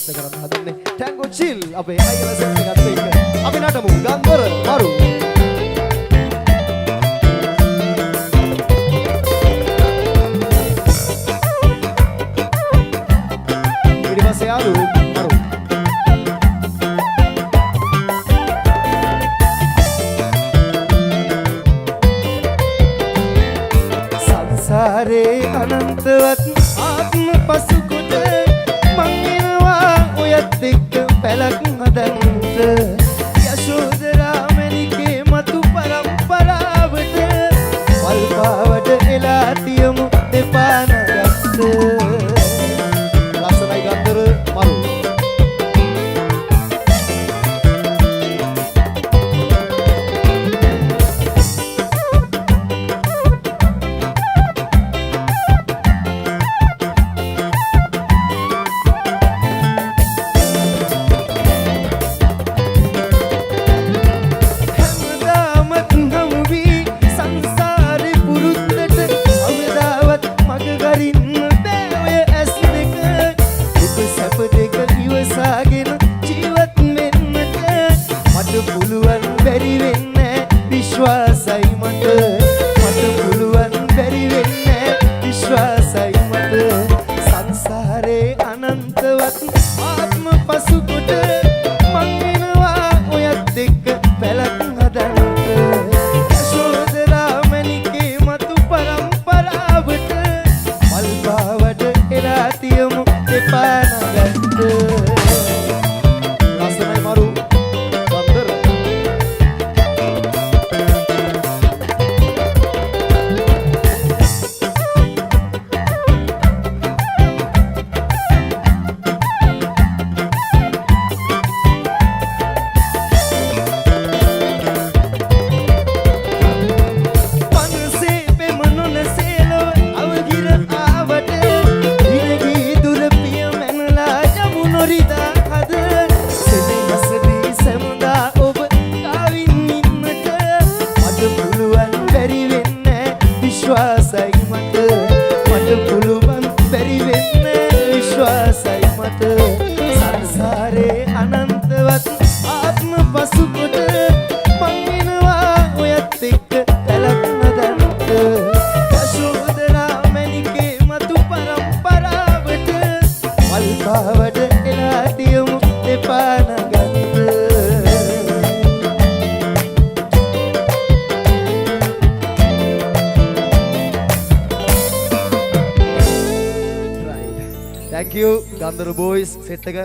සිද්ධ කරන්න හදන්නේ. Tango chill අපේ අයියලා සෙට් එකත් එක්ක අපි නටමු ගන්ධර මරු. ඊට පස්සේ ආලු මරු. සංසාරේ අනන්තවත් ආත්ම පසුකොට මං එනවා ඔයත් එක්ක පැලක් හදන්ට යශෝදරා මැණිකේ මතු පරම්පරාවට වල්පාවට එලා තියමු දෙපා නගත්ත ලස්සනයි ගන්ධර මරු. පුළුවන් බැරි වෙන්නේ විශ්වාසයි මට මට පුළුවන් බැරි වෙන්නේ විශ්වාසයි මට සංසාරේ අනන්තවත් ආත්ම පසුකොට මං එනවා ඔයත් එක්ක පැලක් හදන්ට යශෝදරා මැණිකේ මතු පරම්පරාවට වල්පාවට එලා තියමු දෙපා නගත්ත ලස්සනයි මරු. විශ්වාසයි මට මට පුළුවන් බැරි වෙන්නේ විශ්වාසයි මට සංසාරේ අනන්තවත් ආත්ම පසුකොට මං එනවා ඔයත් එක්ක පැලක් නදන්ට යශෝදරා මැණිකේ මතු පරම්පරාවට වල්පාවට එලා තියමු දෙපා නගත්ත Thank you Gandara boys set එක